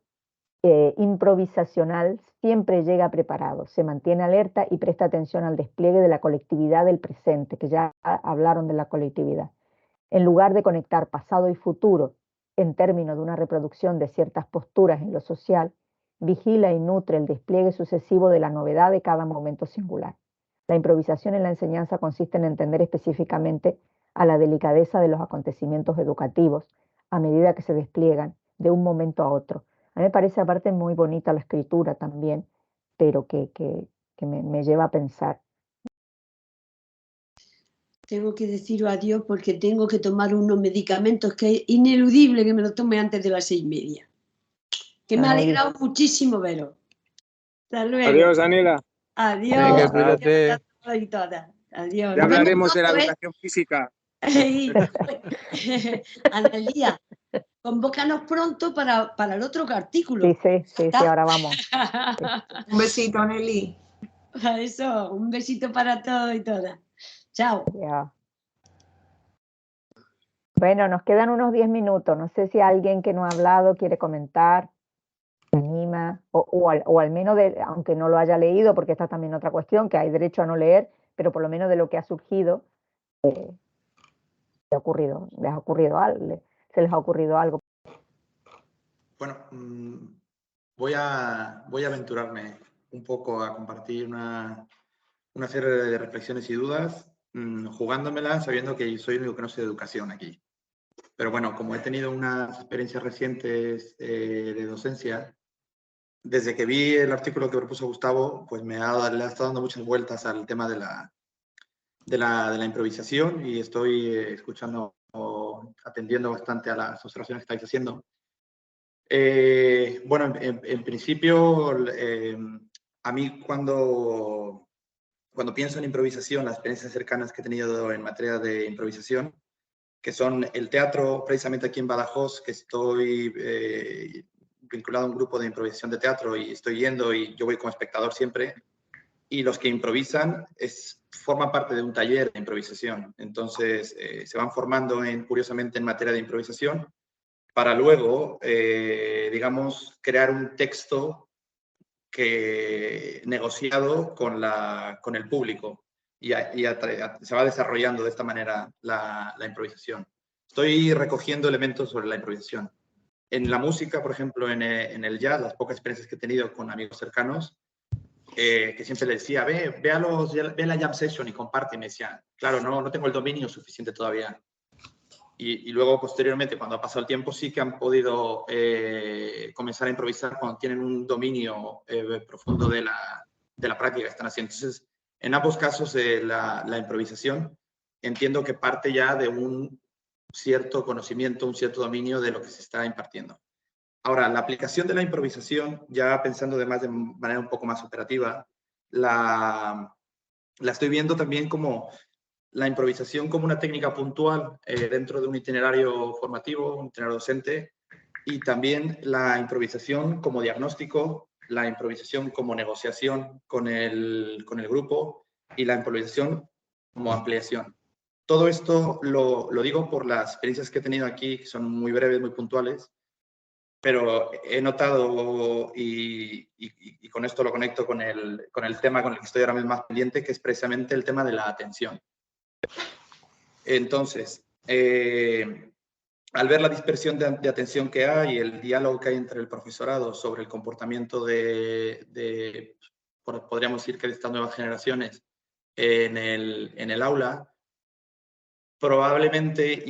improvisacional siempre llega preparado, se mantiene alerta y presta atención al despliegue de la colectividad del presente, que ya hablaron de la colectividad. En lugar de conectar pasado y futuro en términos de una reproducción de ciertas posturas en lo social, vigila y nutre el despliegue sucesivo de la novedad de cada momento singular. La improvisación en la enseñanza consiste en entender específicamente a la delicadeza de los acontecimientos educativos a medida que se despliegan de un momento a otro. A mí me parece aparte muy bonita la escritura también, pero que me lleva a pensar. Tengo que deciros adiós porque tengo que tomar unos medicamentos que es ineludible que me los tome antes de las 6:30. Que me ha alegrado muchísimo veros. Hasta luego. Adiós, Daniela. Adiós. Venga, cuídate. Adiós. Ya hablaremos de la educación física. Analía, convócanos pronto para el otro artículo. Sí, ahora vamos. Un besito, Nelly. Eso, un besito para todos y todas. Chao. Ya. Bueno, nos quedan unos 10 minutos. No sé si alguien que no ha hablado quiere comentar, se anima, o al menos, aunque no lo haya leído, porque esta es también otra cuestión, que hay derecho a no leer, pero por lo menos de lo que ha surgido, se les ha ocurrido algo. Bueno, voy a aventurarme un poco a compartir una serie de reflexiones y dudas, jugándomelas, sabiendo que soy el único que no sé de educación aquí. Pero bueno, como he tenido unas experiencias recientes de docencia, desde que vi el artículo que propuso Gustavo, pues le ha estado dando muchas vueltas al tema de la improvisación y estoy escuchando o atendiendo bastante a las observaciones que estáis haciendo. Bueno, en principio, a mí cuando pienso en improvisación, las experiencias cercanas que he tenido en materia de improvisación, que son el teatro, precisamente aquí en Badajoz, que estoy vinculado a un grupo de improvisación de teatro y estoy yendo y yo voy como espectador siempre, y los que improvisan forman parte de un taller de improvisación. Entonces, se van formando curiosamente en materia de improvisación para luego, digamos, crear un texto negociado con el público y se va desarrollando de esta manera la improvisación. Estoy recogiendo elementos sobre la improvisación. En la música, por ejemplo, en el jazz, las pocas experiencias que he tenido con amigos cercanos, que siempre les decía, ve la jam session y comparte, y me decían, claro, no tengo el dominio suficiente todavía. Y luego, posteriormente, cuando ha pasado el tiempo, sí que han podido comenzar a improvisar cuando tienen un dominio profundo de la práctica que están haciendo. Entonces, en ambos casos, la improvisación entiendo que parte ya de un cierto conocimiento, un cierto dominio de lo que se está impartiendo. Ahora, la aplicación de la improvisación, ya pensando además de manera un poco más operativa, la estoy viendo también como la improvisación como una técnica puntual dentro de un itinerario formativo, un itinerario docente, y también la improvisación como diagnóstico, la improvisación como negociación con el grupo y la improvisación como ampliación. Todo esto lo digo por las experiencias que he tenido aquí, que son muy breves, muy puntuales, pero he notado, y con esto lo conecto con el tema con el que estoy ahora mismo más pendiente, que es precisamente el tema de la atención. Entonces, al ver la dispersión de atención que hay, el diálogo que hay entre el profesorado sobre el comportamiento podríamos decir que de estas nuevas generaciones en el aula, probablemente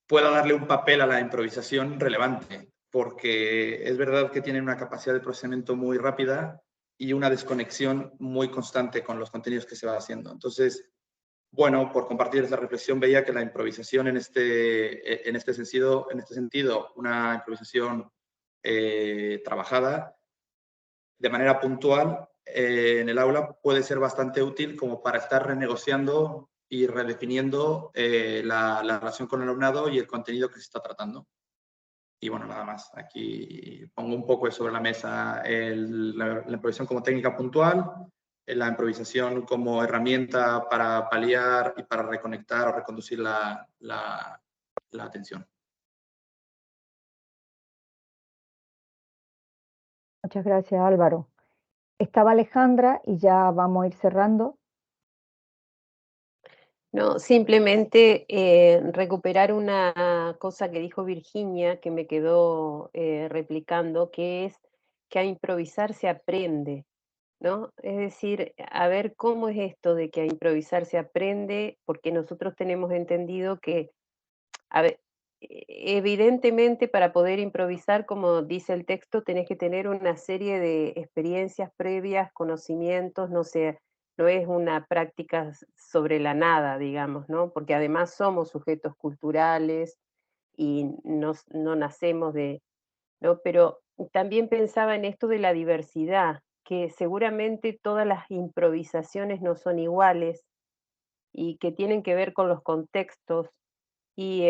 pueda darle un papel a la improvisación relevante, porque es verdad que tienen una capacidad de procesamiento muy rápida y una desconexión muy constante con los contenidos que se va haciendo. Entonces, bueno, por compartir esa reflexión, veía que la improvisación en este sentido, una improvisación trabajada, de manera puntual en el aula puede ser bastante útil como para estar renegociando y redefiniendo la relación con el alumnado y el contenido que se está tratando. Y bueno, nada más. Aquí pongo un poco sobre la mesa la improvisación como técnica puntual, la improvisación como herramienta para paliar y para reconectar o reconducir la atención. Muchas gracias, Álvaro. Estaba Alejandra y ya vamos a ir cerrando. No, simplemente recuperar una cosa que dijo Virginia, que me quedó replicando, que es que a improvisar se aprende, ¿no? Es decir, a ver cómo es esto de que a improvisar se aprende, porque nosotros tenemos entendido que, a ver, evidentemente para poder improvisar, como dice el texto, tenés que tener una serie de experiencias previas, conocimientos, no sé, no es una práctica sobre la nada, digamos, ¿no? Porque además somos sujetos culturales y no nacemos de, ¿no? Pero también pensaba en esto de la diversidad, que seguramente todas las improvisaciones no son iguales y que tienen que ver con los contextos y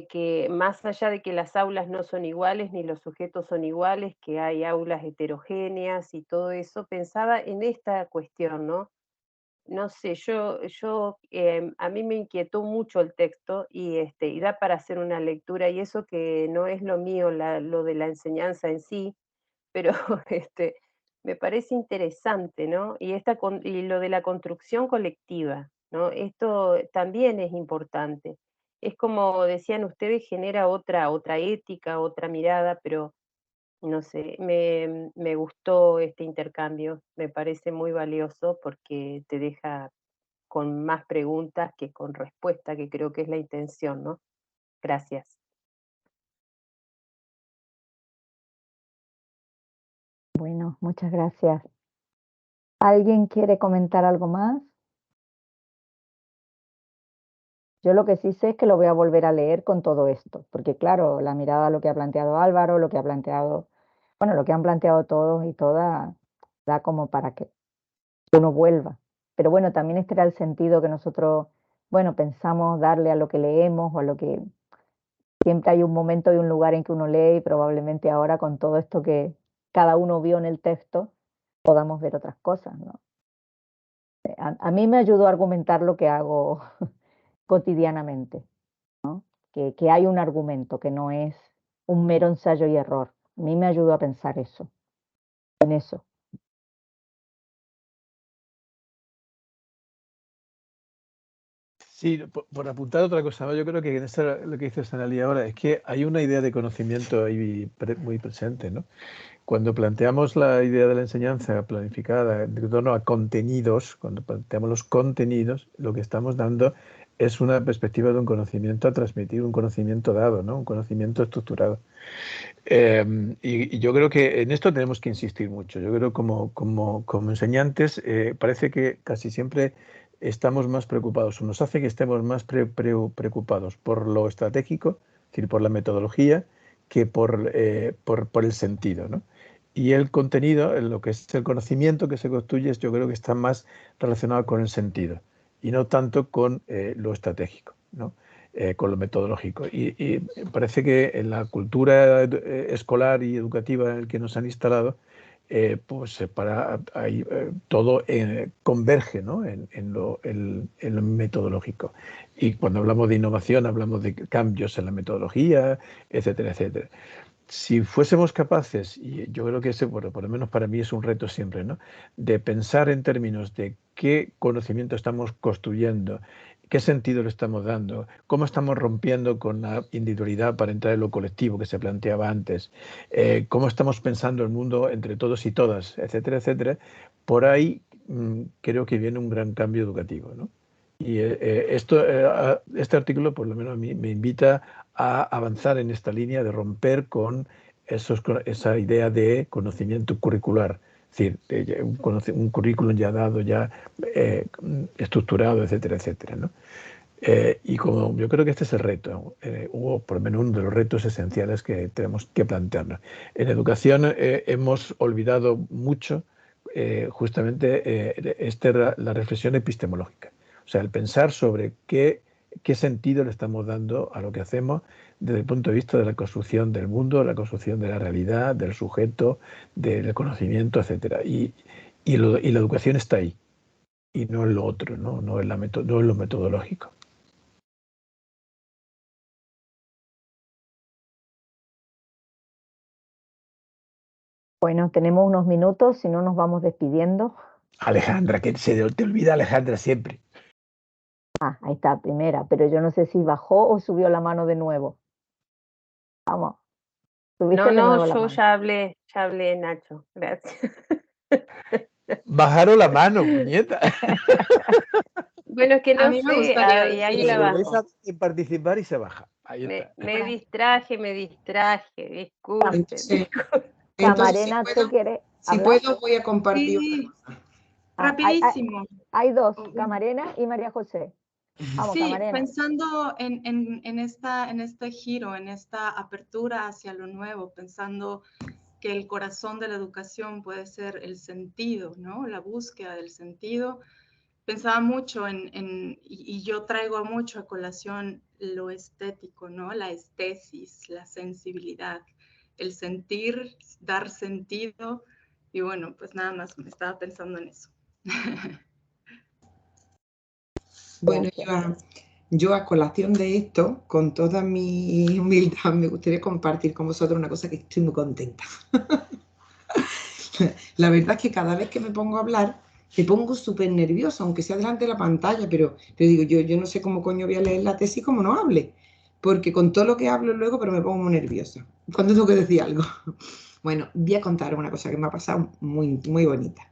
que más allá de que las aulas no son iguales ni los sujetos son iguales, que hay aulas heterogéneas y todo eso, pensaba en esta cuestión, ¿no? No sé, a mí me inquietó mucho el texto y da para hacer una lectura y eso que no es lo mío, lo de la enseñanza en sí, pero me parece interesante, ¿no? Y lo de la construcción colectiva, ¿no? Esto también es importante. Es como decían ustedes, genera otra ética, otra mirada, pero no sé, me gustó este intercambio, me parece muy valioso porque te deja con más preguntas que con respuesta, que creo que es la intención, ¿no? Gracias. Bueno, muchas gracias. ¿Alguien quiere comentar algo más? Yo lo que sí sé es que lo voy a volver a leer con todo esto, porque claro, la mirada a lo que ha planteado Álvaro, lo que ha planteado, bueno, lo que han planteado todos y todas, da como para que uno vuelva. Pero bueno, también este era el sentido que nosotros, bueno, pensamos darle a lo que leemos o a lo que siempre hay un momento y un lugar en que uno lee y probablemente ahora con todo esto que cada uno vio en el texto, podamos ver otras cosas, ¿no? A mí me ayudó a argumentar lo que hago cotidianamente, ¿no? Que hay un argumento, que no es un mero ensayo y error. A mí me ayudó a pensar eso, en eso. Sí, por apuntar otra cosa, ¿no? Yo creo que en lo que dice Sanalí ahora es que hay una idea de conocimiento ahí muy presente, ¿no? Cuando planteamos la idea de la enseñanza planificada en torno a contenidos, cuando planteamos los contenidos, lo que estamos dando es una perspectiva de un conocimiento a transmitir, un conocimiento dado, ¿no? Un conocimiento estructurado. Y yo creo que en esto tenemos que insistir mucho. Yo creo como enseñantes parece que casi siempre estamos más preocupados, o nos hace que estemos más preocupados por lo estratégico, es decir, por la metodología, que por el sentido, ¿no? Y el contenido, lo que es el conocimiento que se construye, yo creo que está más relacionado con el sentido y no tanto con lo estratégico, ¿no? Con lo metodológico. Y parece que en la cultura escolar y educativa en la que nos han instalado, pues todo converge, ¿no? en lo metodológico. Y cuando hablamos de innovación, hablamos de cambios en la metodología, etcétera, etcétera. Si fuésemos capaces, y yo creo que ese, bueno, por lo menos para mí es un reto siempre, ¿no? De pensar en términos de qué conocimiento estamos construyendo, qué sentido le estamos dando, cómo estamos rompiendo con la individualidad para entrar en lo colectivo que se planteaba antes, cómo estamos pensando el mundo entre todos y todas, etcétera, etcétera, por ahí creo que viene un gran cambio educativo, ¿no? Y este artículo, por lo menos a mí, me invita a avanzar en esta línea de romper con esa idea de conocimiento curricular, es decir, un currículum ya dado, ya estructurado, etcétera, etcétera, ¿no? Y como yo creo que este es el reto, o por lo menos uno de los retos esenciales que tenemos que plantearnos. En educación hemos olvidado mucho justamente la reflexión epistemológica, o sea, el pensar sobre qué sentido le estamos dando a lo que hacemos desde el punto de vista de la construcción del mundo, la construcción de la realidad, del sujeto, del conocimiento, etc. Y la educación está ahí, y no en lo otro, no en lo metodológico. Bueno, tenemos unos minutos, si no nos vamos despidiendo. Alejandra, que te olvida Alejandra siempre. Ah, ahí está, primera, pero yo no sé si bajó o subió la mano de nuevo. Vamos. No, yo ya hablé, Nacho, gracias. Bajaron la mano, puñeta. Bueno, es que no A mí me sé, gustaría y ahí decir la Volvéis bajo. a participar y se baja. Ahí está. Me distraje, disculpen. Camarena, ¿usted quiere Si hablar? puedo, voy a compartir Sí, otra cosa. rapidísimo. Hay dos, Camarena y María José. Vamos, Sí, Camarena. pensando en este giro, en esta apertura hacia lo nuevo, pensando que el corazón de la educación puede ser el sentido, ¿no? La búsqueda del sentido. Pensaba mucho y yo traigo mucho a colación lo estético, ¿no? La estesis, la sensibilidad, el sentir, dar sentido. Y bueno, pues nada más me estaba pensando en eso. Bueno, yo a colación de esto, con toda mi humildad, me gustaría compartir con vosotros una cosa que estoy muy contenta. La verdad es que cada vez que me pongo a hablar, me pongo súper nerviosa, aunque sea delante de la pantalla, pero digo, yo no sé cómo coño voy a leer la tesis como no hable, porque con todo lo que hablo luego, pero me pongo muy nerviosa cuando tengo que decir algo. Bueno, voy a contar una cosa que me ha pasado muy, muy bonita.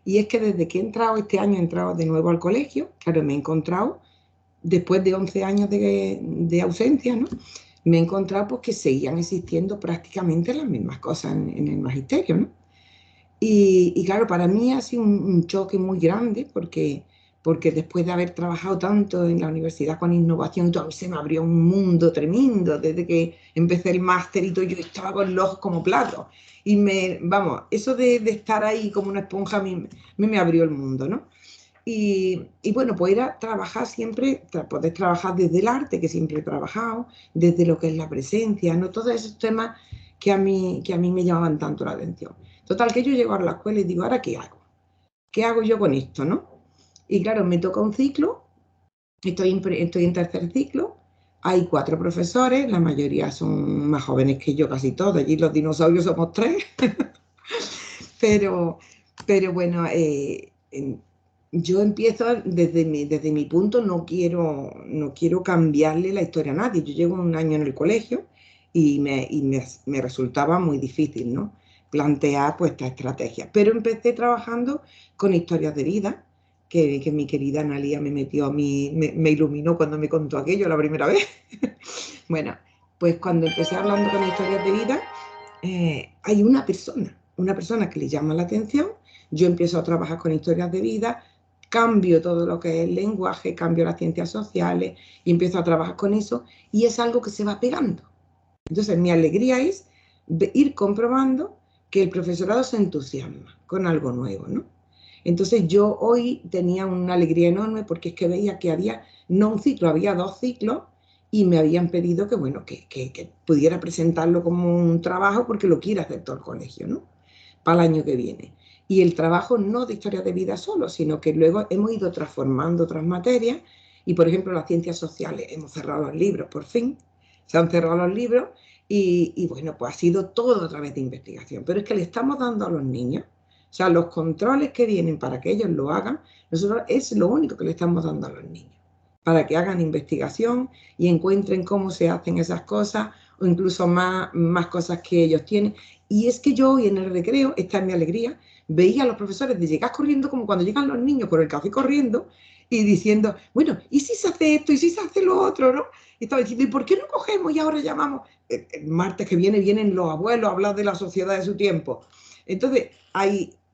Y es que desde que he entrado este año, he entrado de nuevo al colegio, claro, me he encontrado, después de 11 años de ausencia, ¿no? Me he encontrado pues, que seguían existiendo prácticamente las mismas cosas en el magisterio, ¿no? Y claro, para mí ha sido un choque muy grande porque después de haber trabajado tanto en la universidad con innovación y todo, a mí se me abrió un mundo tremendo. Desde que empecé el máster y todo, yo estaba con los ojos como platos. Y vamos, eso de estar ahí como una esponja a mí me abrió el mundo, ¿no? Y bueno, pues ir a trabajar siempre, poder trabajar desde el arte, que siempre he trabajado, desde lo que es la presencia, ¿no? Todos esos temas que a mí me llamaban tanto la atención. Total, que yo llego a la escuela y digo, ¿ahora qué hago? ¿Qué hago yo con esto, no? Y claro, me toca un ciclo, estoy en tercer ciclo, hay 4 profesores, la mayoría son más jóvenes que yo, casi todos, allí los dinosaurios somos 3, pero bueno, yo empiezo desde mi punto, no quiero cambiarle la historia a nadie. Yo llevo un año en el colegio y me resultaba muy difícil, ¿no? Plantear pues esta estrategia. Pero empecé trabajando con historias de vida, que mi querida Analía me metió a mí, me iluminó cuando me contó aquello la primera vez. Bueno, pues cuando empecé hablando con historias de vida, hay una persona que le llama la atención, yo empiezo a trabajar con historias de vida, cambio todo lo que es el lenguaje, cambio las ciencias sociales y empiezo a trabajar con eso y es algo que se va pegando. Entonces mi alegría es ir comprobando que el profesorado se entusiasma con algo nuevo, ¿no? Entonces yo hoy tenía una alegría enorme porque es que veía que había no un ciclo, había 2 ciclos y me habían pedido que, bueno, que pudiera presentarlo como un trabajo porque lo quiere hacer todo el colegio, ¿no? Para el año que viene. Y el trabajo no de historia de vida solo, sino que luego hemos ido transformando otras materias y, por ejemplo, las ciencias sociales, hemos cerrado los libros, por fin, se han cerrado los libros y bueno, pues ha sido todo a través de investigación. Pero es que le estamos dando a los niños, o sea, los controles que vienen para que ellos lo hagan, nosotros es lo único que le estamos dando a los niños, para que hagan investigación y encuentren cómo se hacen esas cosas o incluso más cosas que ellos tienen. Y es que yo hoy en el recreo, esta es mi alegría, veía a los profesores de llegar corriendo como cuando llegan los niños por el café corriendo y diciendo, bueno, ¿y si se hace esto? ¿Y si se hace lo otro? ¿No? Y estaba diciendo, ¿y por qué no cogemos y ahora llamamos? El martes que viene vienen los abuelos a hablar de la sociedad de su tiempo. Entonces,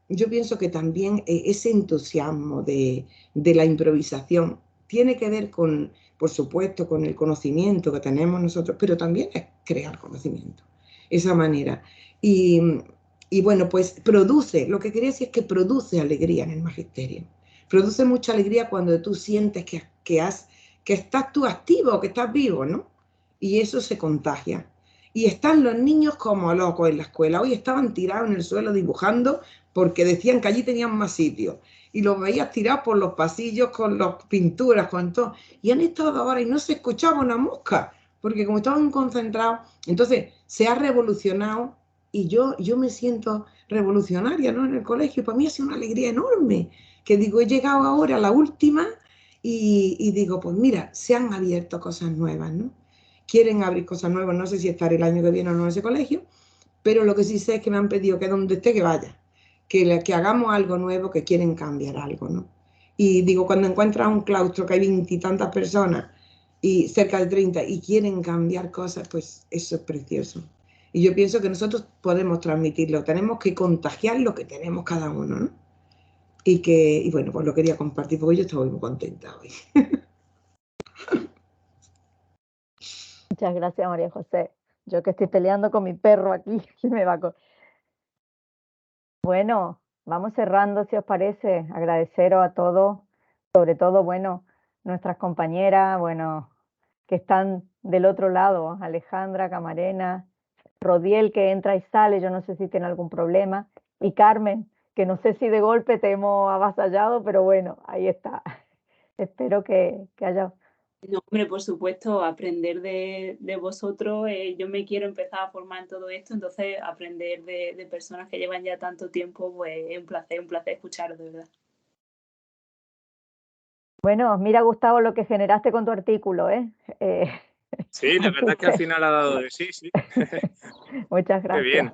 yo pienso que también ese entusiasmo de la improvisación tiene que ver con por supuesto, con el conocimiento que tenemos nosotros, pero también es crear conocimiento, esa manera. Y bueno, pues produce, lo que quería decir es que produce alegría en el magisterio. Produce mucha alegría cuando tú sientes que estás tú activo, que estás vivo, ¿no? Y eso se contagia. Y están los niños como locos en la escuela. Hoy estaban tirados en el suelo dibujando porque decían que allí tenían más sitio. Y los veías tirados por los pasillos con las pinturas, con todo. Y han estado ahora y no se escuchaba una mosca, porque como estaban concentrados, entonces se ha revolucionado. Y yo me siento revolucionaria, ¿no? En el colegio. Para mí ha sido una alegría enorme. Que digo, he llegado ahora a la última y digo, pues mira, se han abierto cosas nuevas, ¿no? Quieren abrir cosas nuevas, no sé si estaré el año que viene o no en ese colegio, pero lo que sí sé es que me han pedido que donde esté que vaya, que hagamos algo nuevo, que quieren cambiar algo, ¿no? Y digo, cuando encuentras un claustro que hay 20 y tantas personas y cerca de 30 y quieren cambiar cosas, pues eso es precioso. Y yo pienso que nosotros podemos transmitirlo, tenemos que contagiar lo que tenemos cada uno, ¿no? Y bueno, pues lo quería compartir porque yo estoy muy contenta hoy. Muchas gracias, María José. Yo que estoy peleando con mi perro aquí, que me va a... Bueno, vamos cerrando, si os parece. Agradeceros a todos, sobre todo, bueno, nuestras compañeras, bueno, que están del otro lado, Alejandra, Camarena, Rodiel, que entra y sale, yo no sé si tiene algún problema, y Carmen, que no sé si de golpe te hemos avasallado, pero bueno, ahí está. Espero que haya... No, hombre, por supuesto, aprender de vosotros. Yo me quiero empezar a formar en todo esto, entonces aprender de personas que llevan ya tanto tiempo, pues es un placer escucharos, de verdad. Bueno, mira, Gustavo, lo que generaste con tu artículo, ¿eh? Sí, la verdad que al final ha dado de sí, sí. Muchas gracias. Qué bien.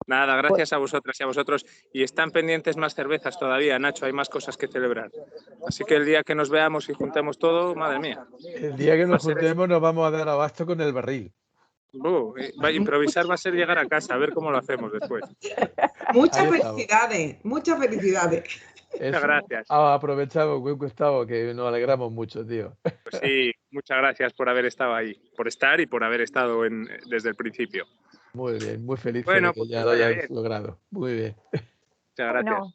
Nada, gracias a vosotras y a vosotros. Y están pendientes más cervezas todavía, Nacho, hay más cosas que celebrar. Así que el día que nos veamos y juntemos todo, madre mía. El día que nos juntemos nos vamos a dar abasto con el barril. Improvisar va a ser llegar a casa, a ver cómo lo hacemos después. Muchas felicidades, muchas felicidades. Muchas gracias. Aprovechamos, Gustavo, que nos alegramos mucho, tío. Pues sí, muchas gracias por haber estado ahí, por estar y por haber estado desde el principio. Muy bien, muy feliz bueno, de que pues ya lo hayas logrado. Muy bien. Muchas gracias. Bueno,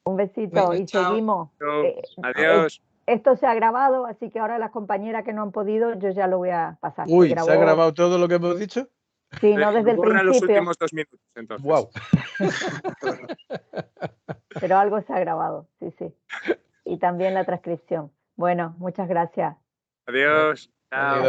un besito bueno, y chao. seguimos. Adiós. Esto se ha grabado, así que ahora las compañeras que no han podido, yo ya lo voy a pasar. Uy, ¿se ha grabado todo lo que hemos dicho? Sí, no desde el Borra principio. los últimos 2 minutos, entonces. Wow. Pero algo se ha grabado, sí, sí. Y también la transcripción. Bueno, muchas gracias. Adiós. Chao.